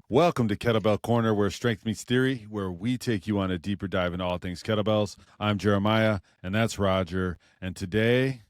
Welcome to Kettlebell Corner, where strength meets theory, where we take you on a deeper dive into all things kettlebells. I'm Jeremiah, and that's Roger. And today,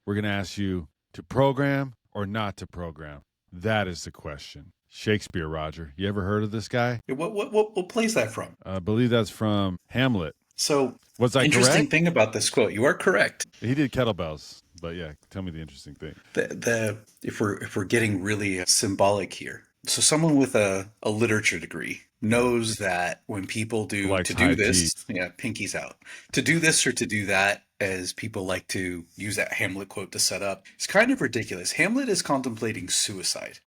we're going to ask you to program or not to program. That is the question. Shakespeare, Roger. You ever heard of this guy? What plays that from? I believe that's from Hamlet. So, Was I interesting correct? thing about this quote. You are correct. He did kettlebells, but yeah, tell me the interesting thing. The if we're getting really symbolic here. So, someone with a literature degree Yeah. knows that when people do Likes to do high tea. this, yeah, pinkies out. To do this or to do that, as people like to use that Hamlet quote to set up, it's kind of ridiculous. Hamlet is contemplating suicide.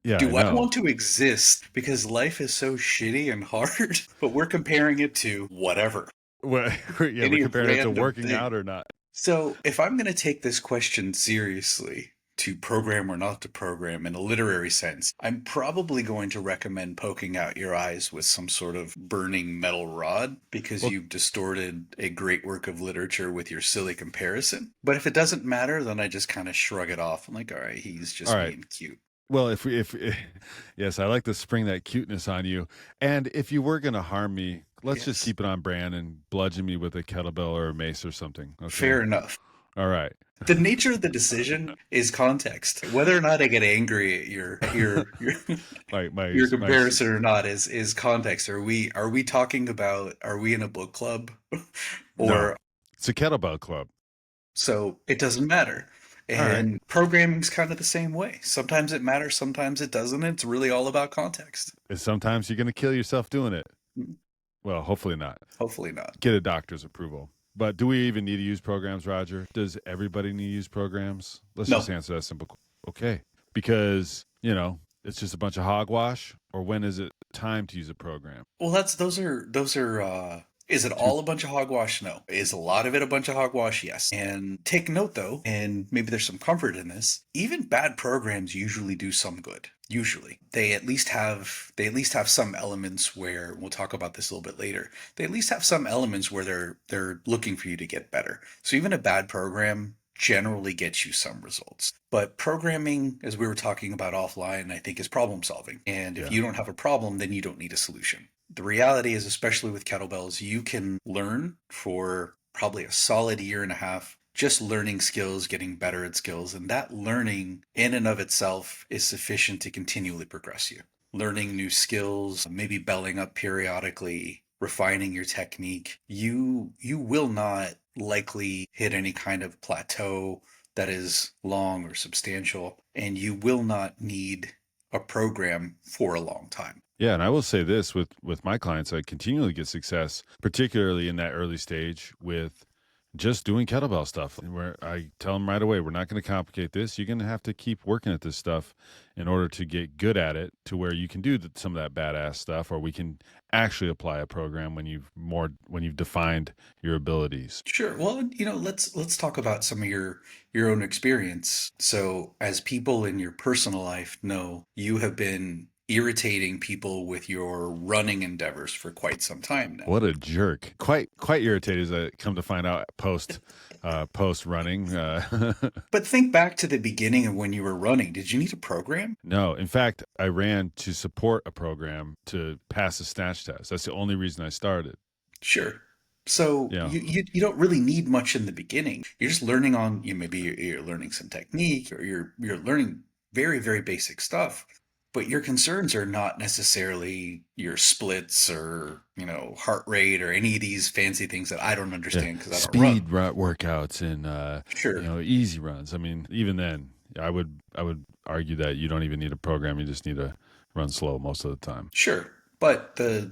Yeah, I Do I know. want to exist because life is so shitty and hard? But we're comparing it to whatever, Well, yeah, we're any comparing it to random working thing. out or not. So, if I'm going to take this question seriously, to program or not to program in a literary sense, I'm probably going to recommend poking out your eyes with some sort of burning metal rod because Well, you've distorted a great work of literature with your silly comparison. But if it doesn't matter, then I just kind of shrug it off. I'm like, all right, he's all just right. being cute. Well, if yes, I like to spring that cuteness on you. And if you were going to harm me, let's just Yes. keep it on brand and bludgeon me with a kettlebell or a mace or something. Okay. Fair enough. All right. The nature of the decision is context. Whether or not I get angry at your My your comparison or not is context. Are we talking about, are we in a book club? no, Or it's a kettlebell club. so it doesn't matter. All right. And programming's kind of the same way. Sometimes it matters, sometimes it doesn't. It's really all about context. And sometimes you're going to kill yourself doing it. Mm, Well, hopefully not. Hopefully not. Get a doctor's approval. But do we even need to use programs, Roger? Does everybody need to use programs? Let's just No. answer that simple. Okay. Because, it's just a bunch of hogwash, or when is it time to use a program? Well, those are is it Two. all a bunch of hogwash? No. Is a lot of it a bunch of hogwash? Yes. And take note though, and maybe there's some comfort in this, even bad programs usually do some good. Usually. They at least have some elements where we'll talk about this a little bit later. They at least have some elements where they're looking for you to get better. So even a bad program generally gets you some results. But programming, as we were talking about offline, I think is problem solving. And if Yeah. you don't have a problem, then you don't need a solution. The reality is, especially with kettlebells, you can learn for probably a solid year and a half, just learning skills, getting better at skills. And that learning in and of itself is sufficient to continually progress you. Learning new skills, maybe belling up periodically, refining your technique. You will not likely hit any kind of plateau that is long or substantial, and you will not need a program for a long time. Yeah, and I will say this with my clients, I continually get success, particularly in that early stage with just doing kettlebell stuff. And where I tell them right away, we're not going to complicate this. You're going to have to keep working at this stuff in order to get good at it, to where you can do some of that badass stuff, or we can actually apply a program when you've defined your abilities. Sure. Well, let's talk about some of your own experience. So, as people in your personal life know, you have been irritating people with your running endeavors for quite some time now. What a jerk! Quite irritated as I come to find out post running. But think back to the beginning of when you were running. Did you need a program? No, in fact, I ran to support a program to pass a snatch test. That's the only reason I started. Sure. So Yeah. you don't really need much in the beginning. You're just learning on you maybe you're learning some technique, or you're learning very, very basic stuff. But your concerns are not necessarily your splits or, heart rate or any of these fancy things that I don't Yeah, understand because I don't run. workouts and Sure. easy runs. I mean, even then, I would argue that you don't even need a program. You just need to run slow most of the time. Sure. But the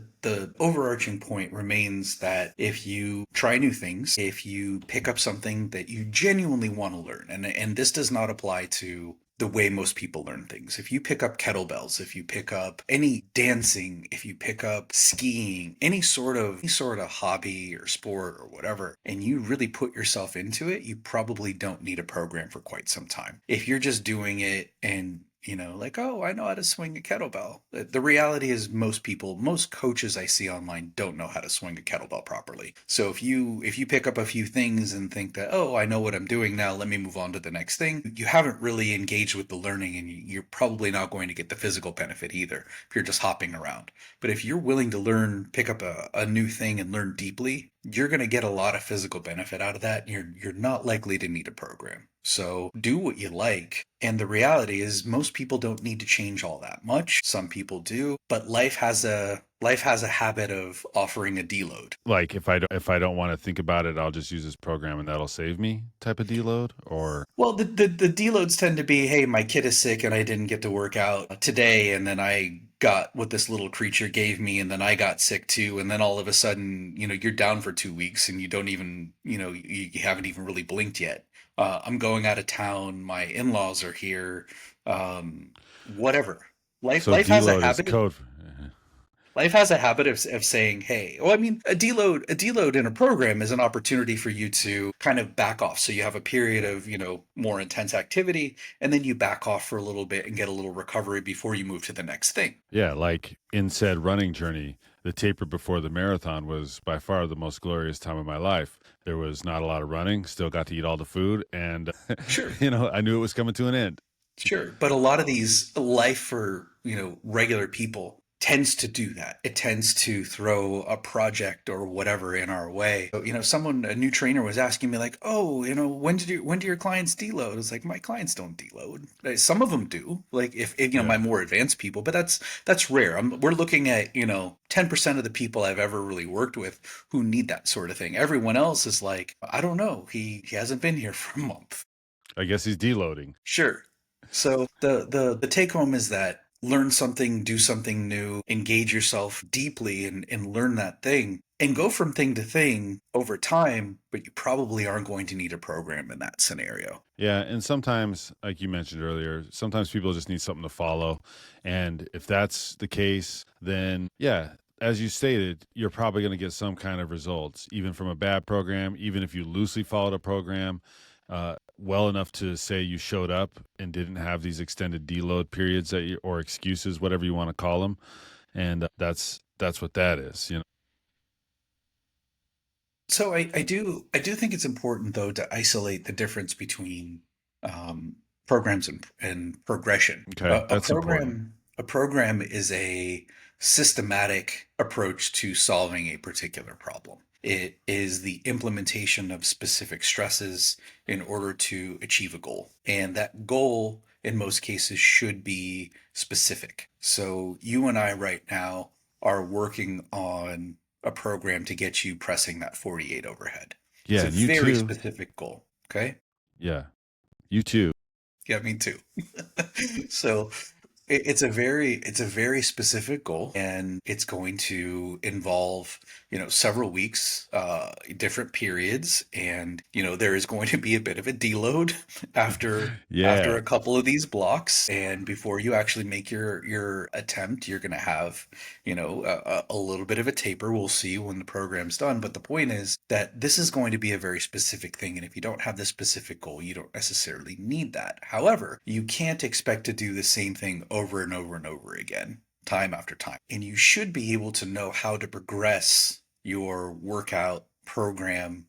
overarching point remains that if you try new things, if you pick up something that you genuinely want to learn, and this does not apply to the way most people learn things. If you pick up kettlebells, if you pick up any dancing, if you pick up skiing, any sort of hobby or sport or whatever, and you really put yourself into it, you probably don't need a program for quite some time. If you're just doing it and like, oh, I know how to swing a kettlebell. The reality is most coaches I see online don't know how to swing a kettlebell properly. So if you pick up a few things and think that, oh, I know what I'm doing now, let me move on to the next thing, you haven't really engaged with the learning, and you're probably not going to get the physical benefit either if you're just hopping around. But if you're willing to learn, pick up a new thing and learn deeply, you're going to get a lot of physical benefit out of that. You're not likely to need a program. So do what you like. And the reality is most people don't need to change all that much. Some people do, but life has a habit of offering a deload. Like if I don't want to think about it, I'll just use this program and that'll save me type of deload. Or Well, the deloads tend to be, hey, my kid is sick and I didn't get to work out today, and then I got what this little creature gave me, and then I got sick too, and then all of a sudden, you're down for 2 weeks and you don't even, you haven't even really blinked yet. I'm going out of town. My in-laws are here. Whatever. Life so life has a deload is habit code. Life has a habit of saying, hey, well, I mean, a deload in a program is an opportunity for you to kind of back off. So you have a period of, more intense activity, and then you back off for a little bit and get a little recovery before you move to the next thing. Yeah, like in said running journey, the taper before the marathon was by far the most glorious time of my life. There was not a lot of running, still got to eat all the food, and Sure. I knew it was coming to an end. Sure. But a lot of these life for, regular people tends to do that. It tends to throw a project or whatever in our way. So, a new trainer was asking me like, oh, when do your clients deload? It's like, my clients don't deload. Some of them do. Like if my Yeah. more advanced people, but that's rare. We're looking at, 10% of the people I've ever really worked with who need that sort of thing. Everyone else is like, I don't know. He hasn't been here for a month. I guess he's deloading. Sure. So the take home is that learn something, do something new, engage yourself deeply and learn that thing and go from thing to thing over time, but you probably aren't going to need a program in that scenario. Yeah, and sometimes, like you mentioned earlier, sometimes people just need something to follow. And if that's the case, then yeah, as you stated, you're probably going to get some kind of results, even from a bad program, even if you loosely followed a program well enough to say you showed up and didn't have these extended deload periods or excuses, whatever you want to call them. And that's what that is, you know. So I do think it's important though to isolate the difference between programs and progression. Okay, A that's important. program is a systematic approach to solving a particular problem. It is the implementation of specific stresses in order to achieve a goal. And that goal, in most cases, should be specific. So you and I right now are working on a program to get you pressing that 48 overhead. It's Yeah, a and you very too. specific goal. Okay. Yeah, you too. Yeah, me too. So it's a very specific goal, and it's going to involve, several weeks, different periods, and there is going to be a bit of a deload after Yeah. a couple of these blocks, and before you actually make your attempt, you're going to have, a little bit of a taper. We'll see when the program's done, but the point is that this is going to be a very specific thing, and if you don't have this specific goal, you don't necessarily need that. However, you can't expect to do the same thing over and over and over again, time after time. And you should be able to know how to progress your workout program,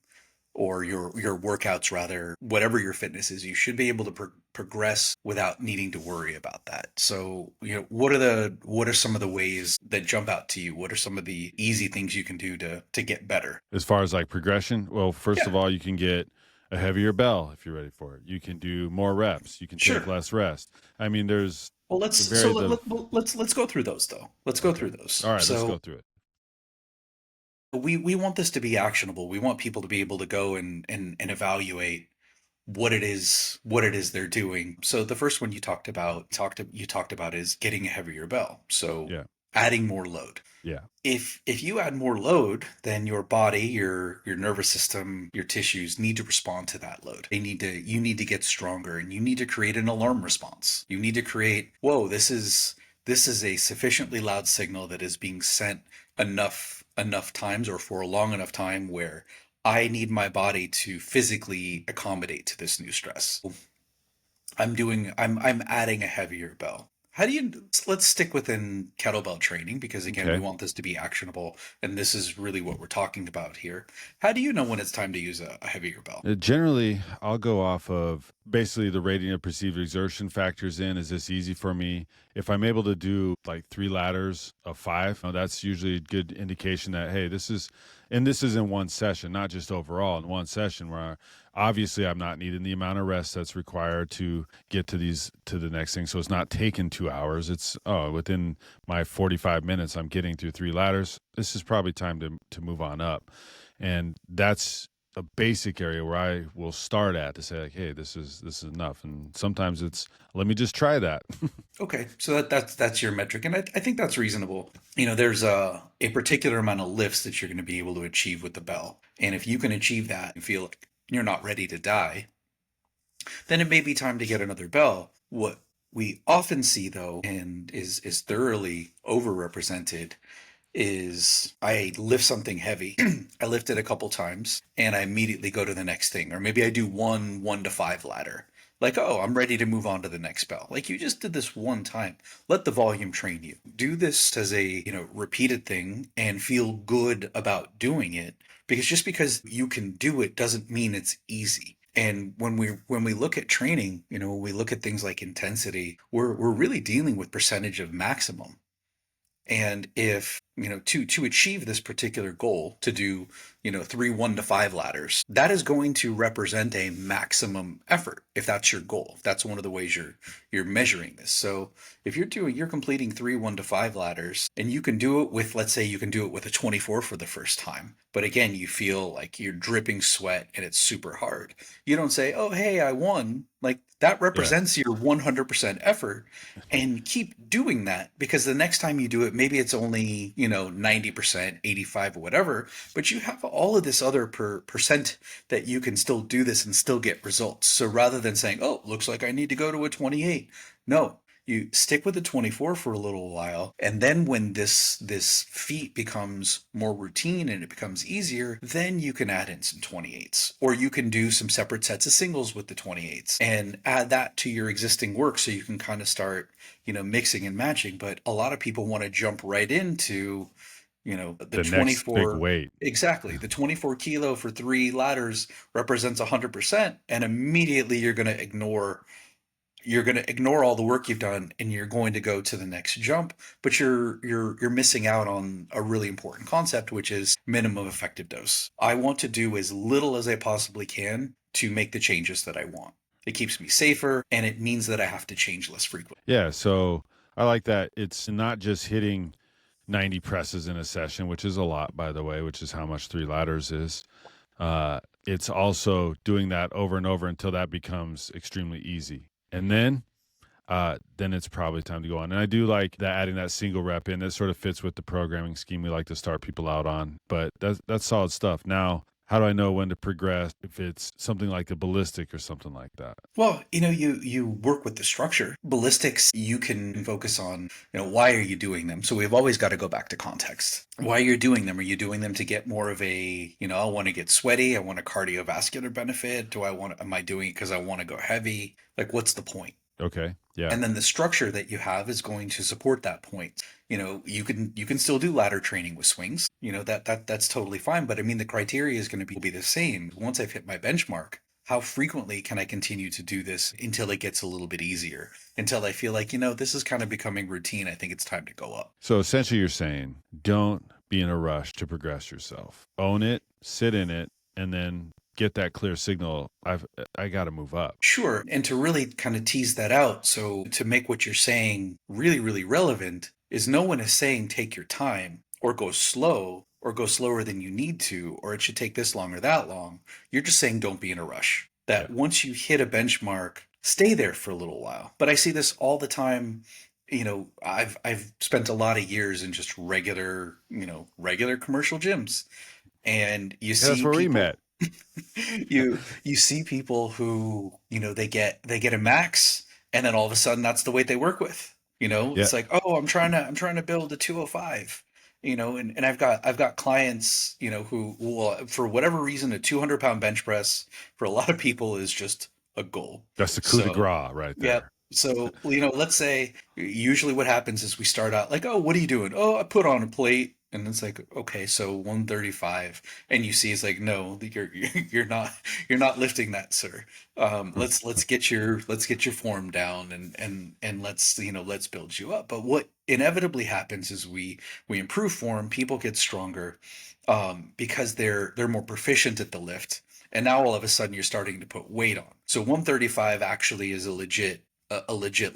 or your workouts rather, whatever your fitness is. You should be able to progress without needing to worry about that. So, what are some of the ways that jump out to you? What are some of the easy things you can do to get better? As far as like progression, well, first Yeah, of all, you can get a heavier bell if you're ready for it. You can do more reps. You can take sure. less rest. I mean, there's Well, the let's so very let, the let, let's go through those though. Let's go okay. through those. All right, let's So go through it. we want this to be actionable. We want people to be able to go and evaluate what it is they're doing. So the first one you talked about is getting a heavier bell. So Yeah. adding more load. Yeah. If you add more load, then your body, your nervous system, your tissues need to respond to that load. You need to get stronger, and you need to create an alarm response. You need to create, whoa, this is a sufficiently loud signal that is being sent enough times, or for a long enough time, where I need my body to physically accommodate to this new stress. I'm adding a heavier bell. How do you, let's stick within kettlebell training because again, we Okay. want this to be actionable and this is really what we're talking about here. How do you know when it's time to use a heavier bell? Generally, I'll go off of basically the rating of perceived exertion factors in. Is this easy for me? If I'm able to do like 3 ladders of 5, that's usually a good indication that, hey, this is in one session, not just overall in one session where obviously I'm not needing the amount of rest that's required to get to the next thing. So it's not taking 2 hours. It's, within my 45 minutes, I'm getting through 3 ladders. This is probably time to move on up. And that's a basic area where I will start at to say like, hey, this is enough. And sometimes it's let me just try that. Okay, so that's your metric, and I think that's reasonable. You know, there's a particular amount of lifts that you're going to be able to achieve with the bell, and if you can achieve that and feel like you're not ready to die, then it may be time to get another bell. What we often see though, and is thoroughly overrepresented, is I lift something heavy. I lift it a couple times and I immediately go to the next thing. Or maybe I do one to five ladder. Like, oh, I'm ready to move on to the next bell. Like you just did this one time. Let the volume train you. Do this as a, repeated thing and feel good about doing it. Because just because you can do it doesn't mean it's easy. And when we look at training, when we look at things like intensity, we're really dealing with percentage of maximum. And if, to achieve this particular goal, to do, 3 1 to 5 ladders, that is going to represent a maximum effort if that's your goal. If that's one of the ways you're measuring this. So if you're completing 3 1 to 5 ladders and you can do it with, let's say you can do it with a 24 for the first time, but again, you feel like you're dripping sweat and it's super hard. You don't say, oh, hey, I won. Like that Yeah. represents your 100% effort, and keep doing that because the next time you do it, maybe it's only, 90%, 85 or whatever, but you have all of this other percent that you can still do this and still get results. So rather than saying, oh, looks like I need to go to a 28, no, you stick with the 24 for a little while, and then when this feat becomes more routine and it becomes easier, then you can add in some 28s, or you can do some separate sets of singles with the 28s and add that to your existing work so you can kind of start, mixing and matching. But a lot of people want to jump right into, the The next big 24. weight. Exactly. The 24 kilo for 3 ladders represents 100%, and immediately you're going to ignore all the work you've done and you're going to go to the next jump, but you're missing out on a really important concept, which is minimum effective dose. I want to do as little as I possibly can to make the changes that I want. It keeps me safer and it means that I have to change less frequently. Yeah. So I like that. It's not just hitting 90 presses in a session, which is a lot, by the way, which is how much 3 ladders is. It's also doing that over and over until that becomes extremely easy. And then it's probably time to go on. And I do like that adding that single rep in. That sort of fits with the programming scheme we like to start people out on. But that's solid stuff. Now, how do I know when to progress if it's something like the ballistic or something like that? Well, you work with the structure. Ballistics, you can focus on, why are you doing them? So we've always got to go back to context. Why you're doing them? Are you doing them to get more of a, I want to get sweaty, I want a cardiovascular benefit? Am I doing it because I want to go heavy? Like, what's the point? Okay. Yeah. And then the structure that you have is going to support that point. You can still do ladder training with swings. That's totally fine. But I mean, the criteria is going to be the same. Once I've hit my benchmark, how frequently can I continue to do this until it gets a little bit easier? Until I feel like, this is kind of becoming routine. I think it's time to go up. So essentially, you're saying don't be in a rush to progress yourself. Own it, sit in it, and then get that clear signal. I got to move up. Sure. And to really kind of tease that out, so to make what you're saying really, really relevant, is no one is saying take your time or go slow or go slower than you need to, or it should take this long or that long. You're just saying don't be in a rush. Yeah. That once you hit a benchmark, stay there for a little while. But I see this all the time. I've spent a lot of years in just regular commercial gyms. And you Yeah, that's see where we people met. you see people who, they get a max, and then all of a sudden that's the weight they work with. Yeah. It's like, oh, I'm trying to build a 205, and I've got clients, who will, for whatever reason, a 200-pound bench press for a lot of people is just a goal. That's the coup de So, grace right yeah. there. So, let's say usually what happens is we start out like, oh, what are you doing? Oh, I put on a plate. And it's like, okay, so 135. And you see it's like, no, you're not lifting that, sir. Let's get your form down and let's build you up. But what inevitably happens is we improve form, people get stronger, because they're more proficient at the lift. And now all of a sudden you're starting to put weight on. So 135 actually is a legit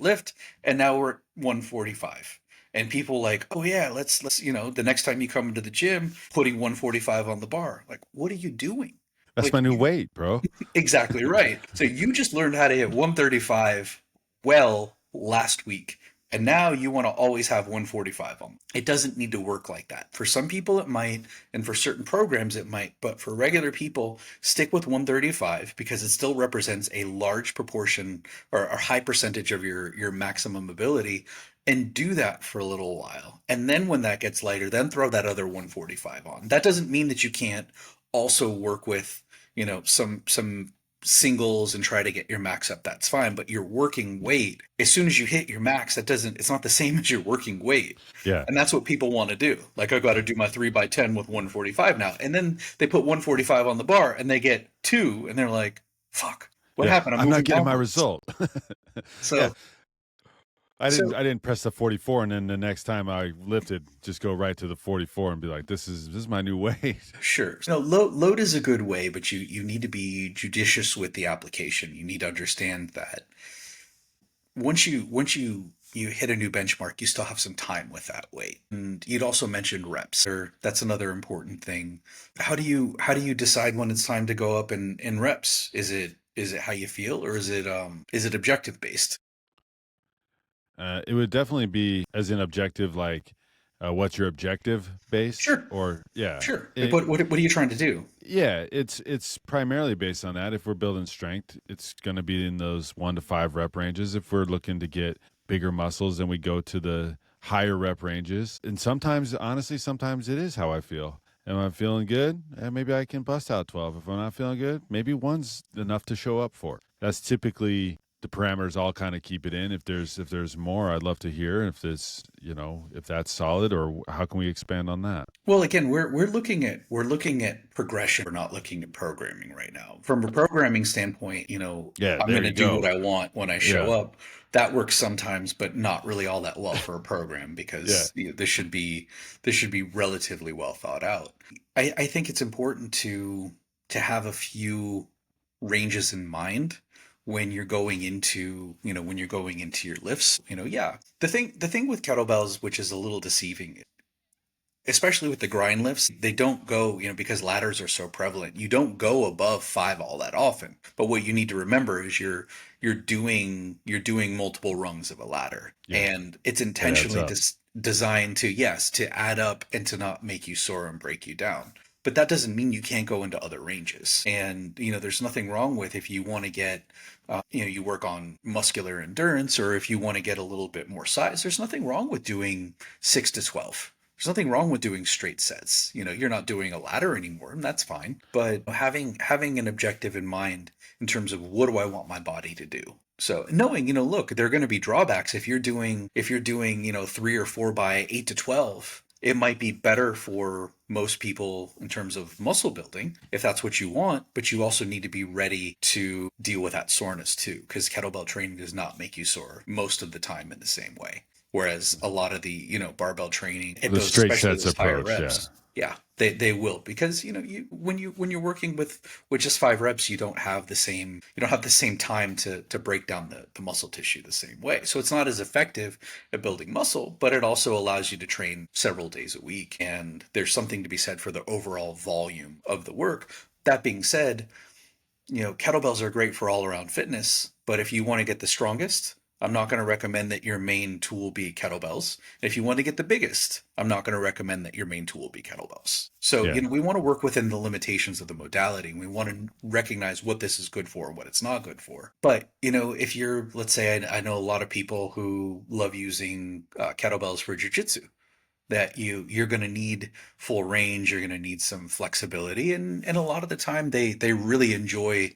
lift, and now we're at 145. And people like, oh yeah, let's the next time you come into the gym, putting 145 on the bar. Like, what are you doing? That's Like my new you weight, bro. exactly right. So you just learned how to hit 135 well last week. And now you want to always have 145 on. It doesn't need to work like that. For some people it might, and for certain programs it might, but for regular people, stick with 135 because it still represents a large proportion or a high percentage of your maximum ability, and do that for a little while. And then when that gets lighter, then throw that other 145 on. That doesn't mean that you can't also work with some singles and try to get your max up. That's fine, but your working weight, as soon as you hit your max, it's not the same as your working weight. Yeah. And that's what people want to do. Like, I got to do my 3x10 with 145 now, and then they put 145 on the bar and they get two, and they're like, fuck, what Yeah. happened? I'm I'm not moving getting my backwards. result. Yeah. So I didn't so I didn't press the 44, and then the next time I lifted, just go right to the 44 and be like, this is my new weight. sure. No, load is a good way, but you need to be judicious with the application. You need to understand that once you hit a new benchmark, you still have some time with that weight. And you'd also mentioned reps. That's another important thing. How do you decide when it's time to go up in reps? Is it how you feel, or is it objective based? It would definitely be as an objective, like, what's your objective based? Sure, Or yeah, sure. Like, what are you trying to do? yeah, it's primarily based on that. If we're building strength, it's going to be in those 1 to 5 rep ranges. If we're looking to get bigger muscles, then we go to the higher rep ranges. And sometimes, honestly, sometimes it is how I feel. Am I feeling good? Maybe I can bust out 12. If I'm not feeling good, maybe one's enough to show up for. That's typically the parameters. I'll kind of keep it in. If there's more, I'd love to hear. If that's solid, or how can we expand on that? Well, again, we're looking at progression. We're not looking at programming right now. From a programming standpoint, Yeah, I'm going there to you do what go. I want when I show Yeah, up. That works sometimes, but not really all that well for a program, yeah. because this should be relatively well thought out. I think it's important to have a few ranges in mind when you're going into your lifts. Yeah. The thing with kettlebells, which is a little deceiving, especially with the grind lifts, they don't go, because ladders are so prevalent, you don't go above 5 all that often. But what you need to remember is you're doing multiple rungs of a ladder, Yeah, and it's it adds intentionally up. designed to, yes, to add up and to not make you sore and break you down. But that doesn't mean you can't go into other ranges. And there's nothing wrong with, if you want to get you work on muscular endurance, or if you want to get a little bit more size, there's nothing wrong with doing 6 to 12. There's nothing wrong with doing straight sets. You're not doing a ladder anymore, and that's fine. But having an objective in mind in terms of, what do I want my body to do? So knowing, look, there are going to be drawbacks. If you're doing 3 or 4 by 8 to 12, it might be better for most people in terms of muscle building, if that's what you want, but you also need to be ready to deal with that soreness too, because kettlebell training does not make you sore most of the time in the same way. Whereas a lot of the, barbell training at The those, straight especially sets those higher approach. Yeah, reps, yeah, they will, because when you're working with just 5 reps, you don't have the same time to break down the muscle tissue the same way. So it's not as effective at building muscle, but it also allows you to train several days a week, and there's something to be said for the overall volume of the work. That being said, kettlebells are great for all around fitness, but if you want to get the strongest, I'm not going to recommend that your main tool be kettlebells. If you want to get the biggest, I'm not going to recommend that your main tool be kettlebells. So, yeah. we want to work within the limitations of the modality. We want to recognize what this is good for and what it's not good for. But, if you're, let's say, I know a lot of people who love using kettlebells for jujitsu, that you're going to need full range, you're going to need some flexibility, and a lot of the time they really enjoy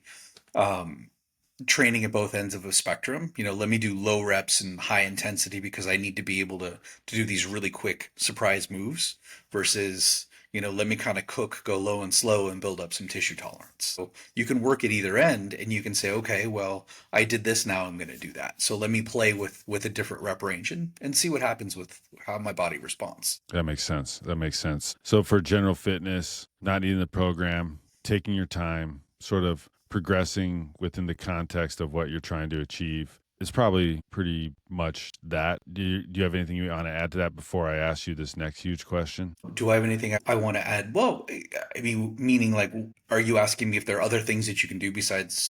um, training at both ends of a spectrum. Let me do low reps and high intensity because I need to be able to do these really quick surprise moves versus, let me kind of cook, go low and slow and build up some tissue tolerance. So you can work at either end and you can say, okay, well, I did this, now I'm going to do that. So let me play with a different rep range and see what happens with how my body responds. That makes sense. That makes sense. So for general fitness, not needing the program, taking your time, sort of progressing within the context of what you're trying to achieve is probably pretty much that. Do you have anything you want to add to that before I ask you this next huge question? Do I have anything I want to add? Well, I mean, meaning like, are you asking me if there are other things that you can do besides,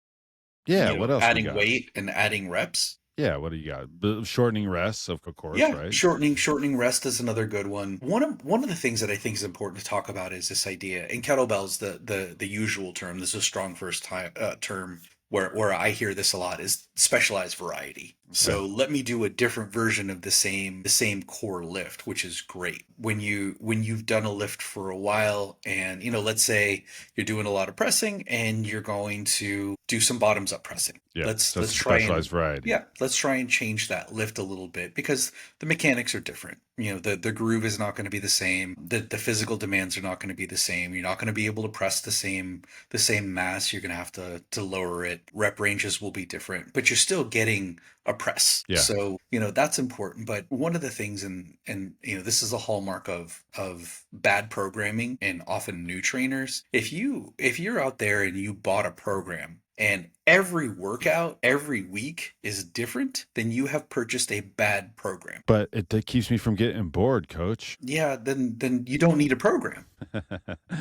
Yeah, what else we adding got? weight and adding reps? Yeah, what do you got? Shortening rests, of course, Yeah, right? shortening rest is another good one. One of the things that I think is important to talk about is this idea in kettlebells. The usual term, this is a strong first time term where I hear this a lot, is specialized variety. Okay. So let me do a different version of the same core lift, which is great. When you've done a lift for a while, and let's say you're doing a lot of pressing and you're going to do some bottoms up pressing. Yeah. Let's So it's let's a try specialized and variety. yeah, let's try and change that lift a little bit because the mechanics are different. The groove is not going to be the same. The physical demands are not going to be the same. You're not going to be able to press the same mass. You're going to have to lower it. Rep ranges will be different, but you're still getting a press. Yeah. So, that's important. But one of the things, and this is a hallmark of bad programming and often new trainers. If you're out there and you bought a program and every workout every week is different, then you have purchased a bad program. But it keeps me from getting bored, coach. Yeah, then you don't need a program.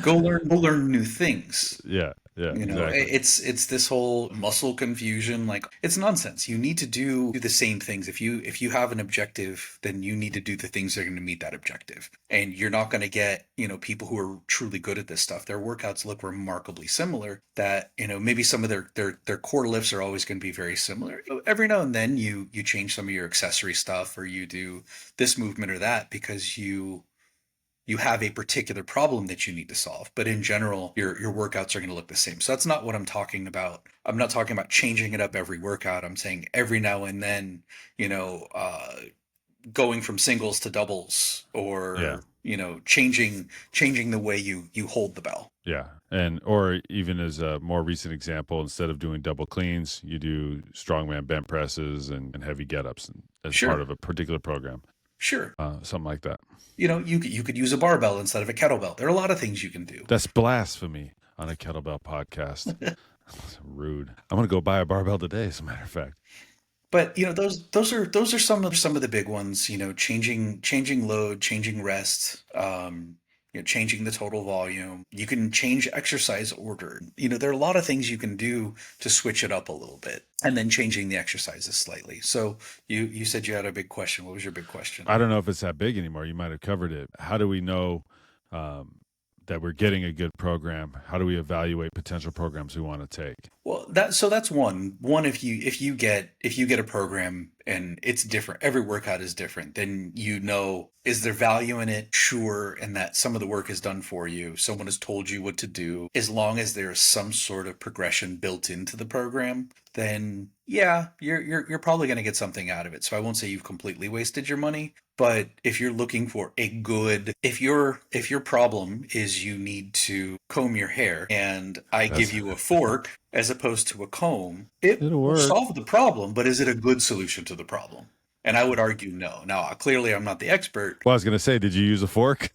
Go learn new things. Yeah. Yeah, exactly. It's this whole muscle confusion. Like, it's nonsense. You need to do the same things. If you have an objective, then you need to do the things that are going to meet that objective. And you're not going to get, people who are truly good at this stuff. Their workouts look remarkably similar. That, maybe some of their core lifts are always going to be very similar. Every now and then you change some of your accessory stuff, or you do this movement or that because you have a particular problem that you need to solve. But in general, your workouts are going to look the same. So that's not what I'm talking about. I'm not talking about changing it up every workout. I'm saying every now and then, you know, uh, going from singles to doubles, Yeah. or changing the way you hold the bell. Yeah. And or even as a more recent example, instead of doing double cleans, you do strongman bent presses and heavy get-ups as part Sure, of a particular program. sure. Something like that. You could use a barbell instead of a kettlebell. There are a lot of things you can do. That's blasphemy on a kettlebell podcast. Rude. I'm gonna go buy a barbell today, as a matter of fact. But those are some of the big ones. Changing load, changing rest, changing the total volume. You can change exercise order. There are a lot of things you can do to switch it up a little bit, and then changing the exercises slightly. So you said you had a big question. What was your big question? I don't know if it's that big anymore. You might have covered it. How do we know um, that we're getting a good program? How do we evaluate potential programs we want to take? Well, that's one. If you get a program and it's different, every workout is different, then is there value in it? Sure, and that some of the work is done for you. Someone has told you what to do. As long as there's some sort of progression built into the program, then yeah, you're probably going to get something out of it. So I won't say you've completely wasted your money, but if you're looking for if your problem is you need to comb your hair and I give That's you a fork as opposed to a comb, it it'll will work. solve the problem, but is it a good solution to the problem? And I would argue no. Now, clearly I'm not the expert. Well, I was gonna say, did you use a fork?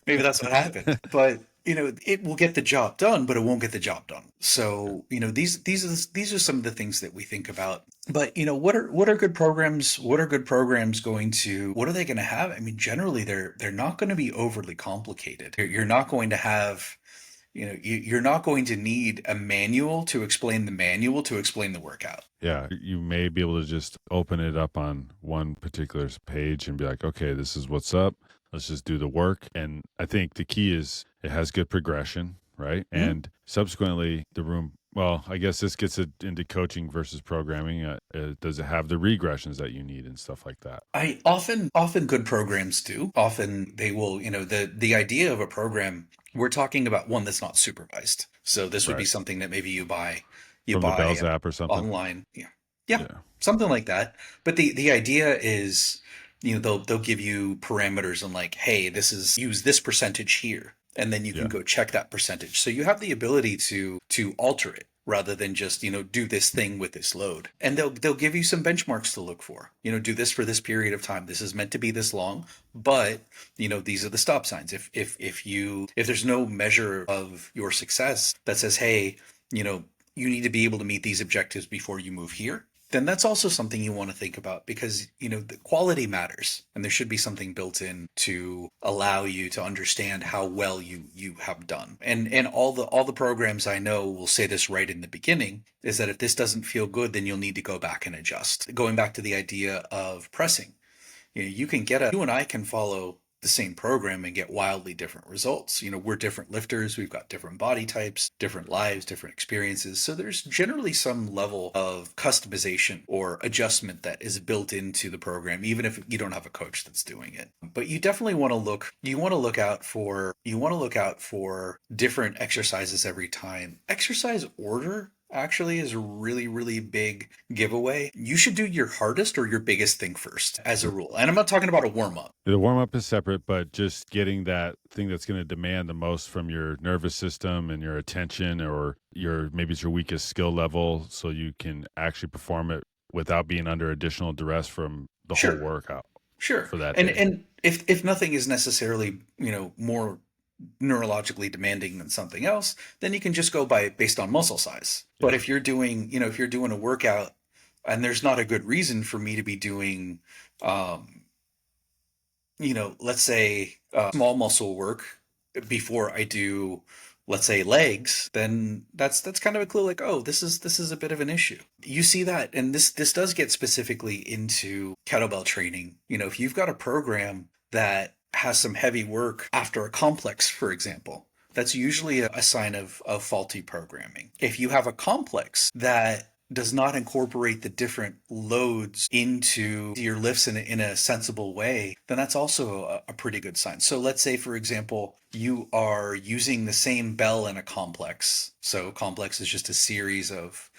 Maybe that's what happened. But, it will get the job done, but it won't get the job done. So, these are some of the things that we think about. But, what are good programs? What are good programs what are they going to have? I mean, generally they're not going to be overly complicated. You're not going to have, you're not going to need a manual to explain the manual to explain the workout. Yeah, you may be able to just open it up on one particular page and be like, okay, this is what's up. Let's just do the work. And I think the key is it has good progression, right? Mhm. And subsequently, the room, well, I guess this gets it into coaching versus programming. Does it have the regressions that you need and stuff like that? I often good programs do. Often they will, the idea of a program, we're talking about one that's not supervised. So this would be Right. something that maybe you buy, you From the buy Bells app or something. online. Yeah. Yeah, Yeah. something like that. But the idea is, they'll give you parameters and like, hey, this is use this percentage here, and then you can Yeah. go check that percentage. So you have the ability to alter it rather than just, do this thing with this load. And they'll give you some benchmarks to look for. Do this for this period of time. This is meant to be this long, but these are the stop signs. If there's no measure of your success that says, hey, you need to be able to meet these objectives before you move here, then that's also something you want to think about, because the quality matters, and there should be something built in to allow you to understand how well you have done. And all the programs I know will say this right in the beginning, is that if this doesn't feel good, then you'll need to go back and adjust. Going back to the idea of pressing, you and I can follow the same program and get wildly different results. We're different lifters, we've got different body types, different lives, different experiences. So there's generally some level of customization or adjustment that is built into the program, even if you don't have a coach that's doing it. But you definitely want to look out for different exercises every time. Exercise order actually is a really, really big giveaway. You should do your hardest or your biggest thing first, as a rule. And I'm not talking about a warm up. The warm up is separate, but just getting that thing that's going to demand the most from your nervous system and your attention, or maybe it's your weakest skill level, so you can actually perform it without being under additional duress from the whole Sure, workout sure. for that And day. and if nothing is necessarily, more neurologically demanding than something else, then you can just go based on muscle size. But Yeah. if you're doing a workout and there's not a good reason for me to be doing, um, let's say small muscle work before I do, let's say, legs, then that's kind of a clue, like, oh, this is a bit of an issue. You see that, and this does get specifically into kettlebell training. If you've got a program that has some heavy work after a complex, for example, that's usually a sign of faulty programming. If you have a complex that does not incorporate the different loads into your lifts in a sensible way, then that's also a pretty good sign. So let's say, for example, you are using the same bell in a complex. So complex is just a series of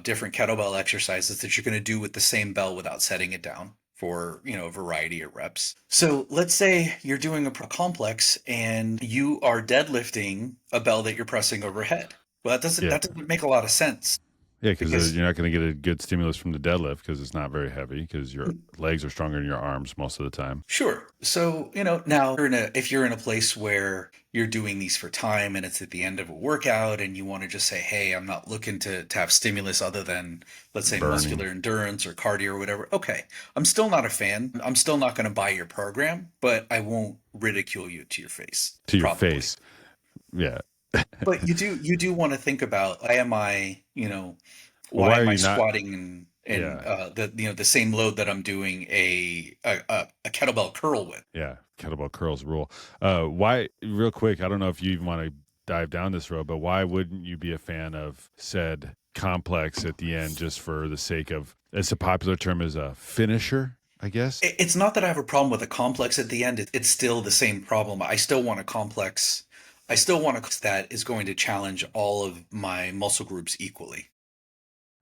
different kettlebell exercises that you're going to do with the same bell without setting it down for a variety of reps. So let's say you're doing a complex and you are deadlifting a bell that you're pressing overhead. Well, Yeah. that doesn't make a lot of sense, Yeah, because because you're not going to get a good stimulus from the deadlift because it's not very heavy, because your legs are stronger than your arms most of the time. sure. So, now if you're in a place where you're doing these for time and it's at the end of a workout and you want to just say, hey, I'm not looking to have stimulus other than, let's say, Burning muscular endurance or cardio or whatever. Okay. I'm still not a fan. I'm still not going to buy your program, but I won't ridicule you to your face, to your probably. face. Yeah. But you do want to think about, Well, why why are am I you not? squatting and Yeah. the same load that I'm doing a kettlebell curl with? Yeah. Kettlebell curls rule. Why, real quick, I don't know if you even want to dive down this road, but why wouldn't you be a fan of said complex at the end, just for the sake of, it's a popular term, as a finisher, I guess? It's not that I have a problem with a complex at the end. It's still the same problem. I still want a complex. I still want a complex that is going to challenge all of my muscle groups equally.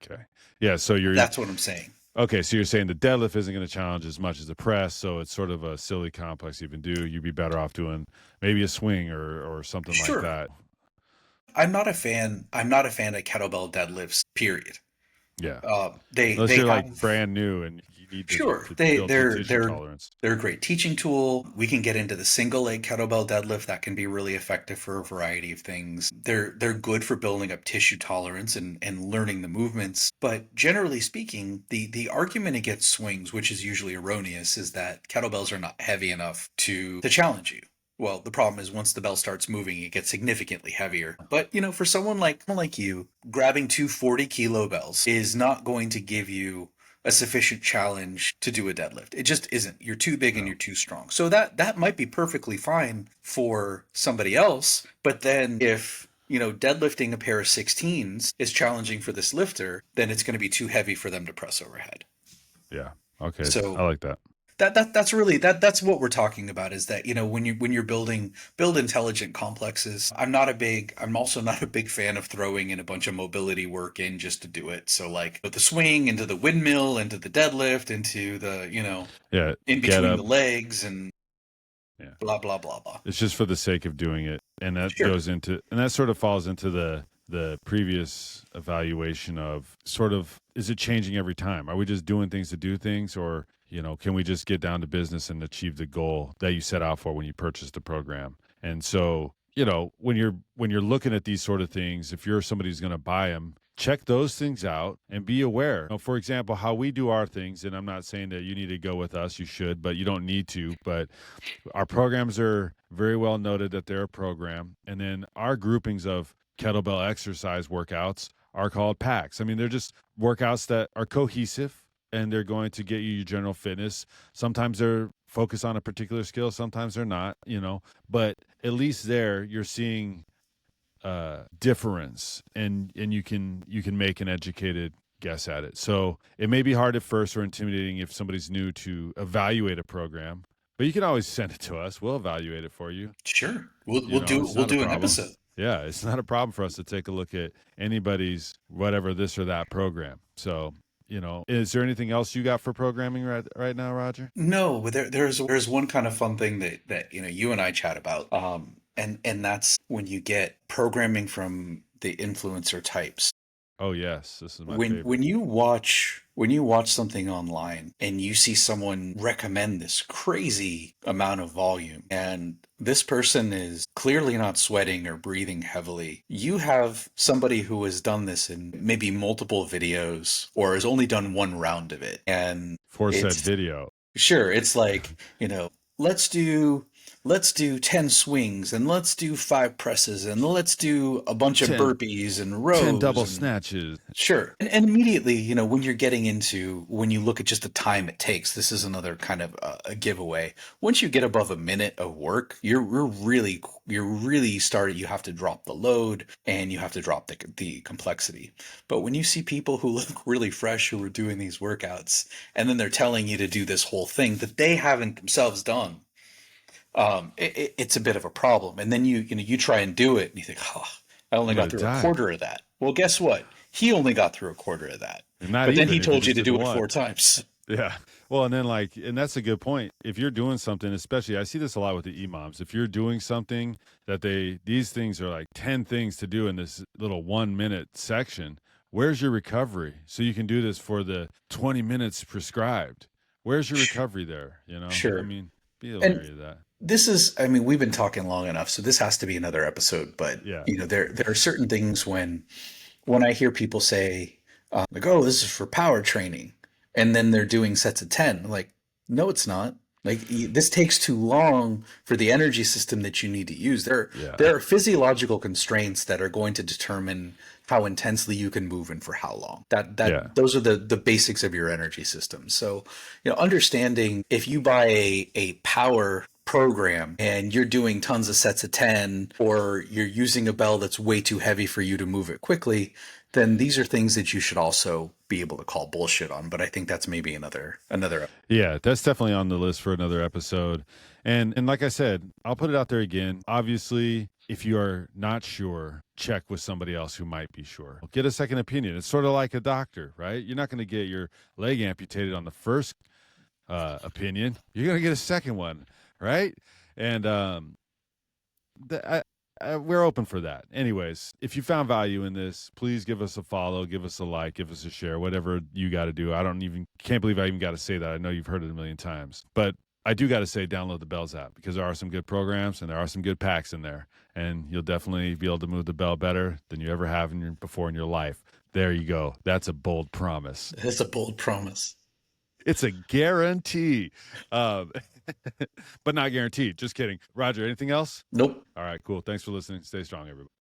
Okay. Yeah. So you're, That's what I'm saying. okay. So you're saying the deadlift isn't going to challenge as much as the press. So it's sort of a silly complex to even do. You'd be better off doing maybe a swing or something like Sure. that. I'm not a fan of kettlebell deadlifts, period. Yeah. They Unless they you're like have brand new and you need Sure. to They build some they're tissue they're tolerance. they're a great teaching tool. We can get into the single leg kettlebell deadlift. That can be really effective for a variety of things. They're good for building up tissue tolerance and learning the movements. But generally speaking, the argument against swings, which is usually erroneous, is that kettlebells are not heavy enough to challenge you. Well, the problem is, once the bell starts moving, it gets significantly heavier. But, for someone like you, grabbing two 40-kilo bells is not going to give you a sufficient challenge to do a deadlift. It just isn't. You're too big and No. you're too strong. So that might be perfectly fine for somebody else, but then if deadlifting a pair of 16s is challenging for this lifter, then it's going to be too heavy for them to press overhead. Yeah. Okay. I So like that. That's what we're talking about, is that, when you're build intelligent complexes. I'm also not a big fan of throwing in a bunch of mobility work in just to do it. So like the swing into the windmill, into the deadlift, into the, Yeah, in get between up. the legs, and Yeah. blah blah blah blah. It's just for the sake of doing it. And that Sure. goes into, and that sort of falls into the previous evaluation of sort of, is it changing every time? Are we just doing things to do things, or, can we just get down to business and achieve the goal that you set out for when you purchased the program? And so, when you're looking at these sort of things, if you're somebody who's going to buy them, check those things out and be aware. For example, how we do our things, and I'm not saying that you need to go with us, you should, but you don't need to. But our programs are very well noted that they're a program. And then our groupings of kettlebell exercise workouts are called packs. I mean, they're just workouts that are cohesive and they're going to get you your general fitness. Sometimes they're focused on a particular skill, sometimes they're not, but at least there you're seeing difference, and you can make an educated guess at it. So it may be hard at first or intimidating if somebody's new to evaluate a program, but you can always send it to us. We'll evaluate it for you. Sure. We'll It's we'll not a do an problem. episode. Yeah, it's not a problem for us to take a look at anybody's whatever this or that program. So, is there anything else you got for programming right now, Roger? No, but there's one kind of fun thing that you and I chat about. And that's when you get programming from the influencer types. Oh yes, this is my when favorite. when you watch when you watch something online and you see someone recommend this crazy amount of volume, and this person is clearly not sweating or breathing heavily, you have somebody who has done this in maybe multiple videos or has only done one round of it, and For said it's video. sure, it's like, let's do let's do 10 swings, and let's do 5 presses, and let's do a bunch of 10, burpees and 10 rows, double and snatches. sure. And immediately, when you look at just the time it takes, this is another kind of a giveaway. Once you get above a minute of work, you have to drop the load, and you have to drop the complexity. But when you see people who look really fresh, who are doing these workouts, and then they're telling you to do this whole thing that they haven't themselves done, it's a bit of a problem. And then you try and do it, and you think, oh, I only I'm got gonna through a die. quarter of that. Well, guess what? He only got through a quarter of that. And not But then he even if you told you just to did the do it one. 4 times. Yeah. Well, and then and that's a good point. If you're doing something, especially I see this a lot with the imams. If you're doing something that these things are like 10 things to do in this little 1 minute section, where's your recovery? So you can do this for the 20 minutes prescribed. Where's your recovery there? I Sure. mean, be And leery of that. I mean, we've been talking long enough, so this has to be another episode. But Yeah. there are certain things when I hear people say, like, "Oh, this is for power training," and then they're doing sets of 10. Like, no, it's not. Like, this takes too long for the energy system that you need to use. Yeah. There are physiological constraints that are going to determine how intensely you can move and for how long. Yeah. Those are the basics of your energy system. So, understanding, if you buy a power program and you're doing tons of sets of 10, or you're using a bell that's way too heavy for you to move it quickly, then these are things that you should also be able to call bullshit on. But I think that's maybe another. Yeah, that's definitely on the list for another episode. And like I said, I'll put it out there again. Obviously, if you are not sure, check with somebody else who might be sure. Get a second opinion. It's sort of like a doctor, right? You're not going to get your leg amputated on the first opinion. You're going to get a second one, right? And we're open for that. Anyways, if you found value in this, please give us a follow, give us a like, give us a share, whatever you got to do. Can't believe I even got to say that. I know you've heard it a million times, but I do got to say, download the Bells app, because there are some good programs and there are some good packs in there, and you'll definitely be able to move the bell better than you ever have before in your life. There you go. That's a bold promise. It's a bold promise. It's a guarantee. Um, but not guaranteed. Just kidding. Roger, anything else? Nope. All right, cool. Thanks for listening. Stay strong, everybody.